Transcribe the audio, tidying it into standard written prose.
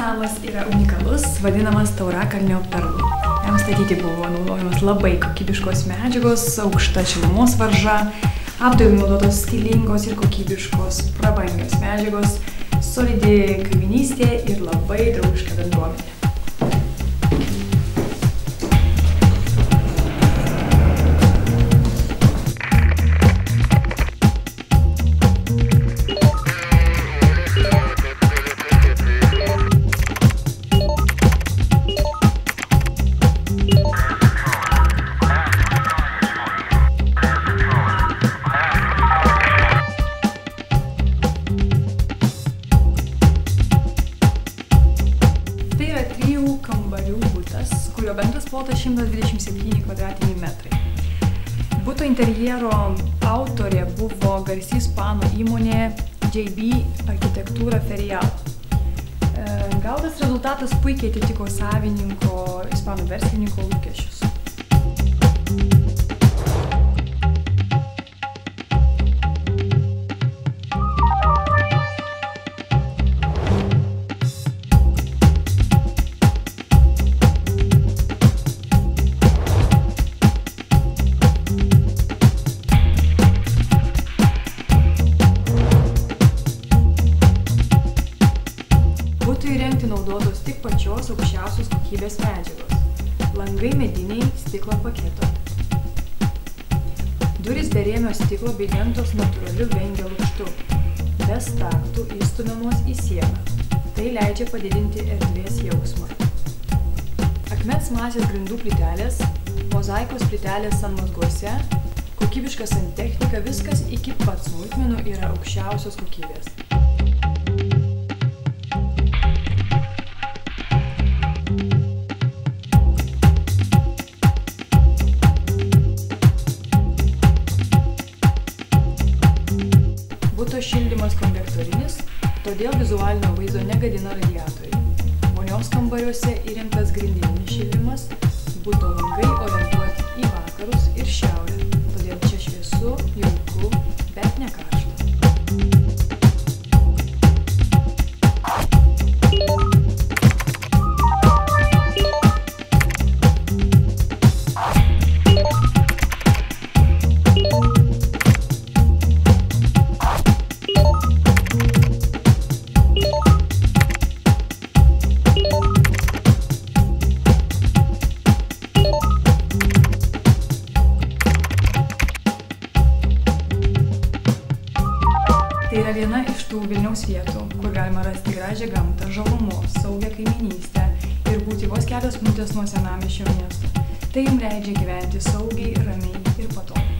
namas yra unikalus, vadinamas Taurakalnio perlu. Jam statyti buvo naudojamas labai kokybiškos medžiagos, aukšta šilumos varža, apdailai naudotos stilingos ir kokybiškos prabangios medžiagos, solidi kaiminystė ir labai draugiška bendruomenė. Kambarių butas, kurio bendras plotas 127 kvadratiniai metrai. Buto interjero autorė buvo garsi ispanų įmonė JB Architectura Ferial. Gautas rezultatas puikiai atitiko savininko, ispanų verslininko lūkesčius. Butui įrengti naudotos tik pačios aukščiausios kokybės medžiagos. Langai mediniai, stiklo paketo. Durys be rėmio stiklo bei dengtos natūraliu vengio lukštu. Be staktų įstumiamos į sieną. Tai leidžia padidinti erdvės jausmą. Akmens masės grindų plytelės, mozaikos plytelės santmazguose, kokybiška santechnika, viskas iki pat smulkmenų yra aukščiausios kokybės. Buto šildymas konvektorinis, todėl vizualinio vaizdo negadina radiatoriai. Vonios kambariuose įrengtas grindinis šildymas, buto langai orientuoti į vakarus ir šiaurę, todėl čia šviesu, jauku, bet ne karšta. Tai yra viena iš tų Vilniaus vietų, kur galima rasti gražią gamtą, žalumos, saugią kaiminystę ir būti vos kelios minutės nuo senamiesčio miesto. Tai jums leidžia gyventi saugiai, ramiai ir patogiai.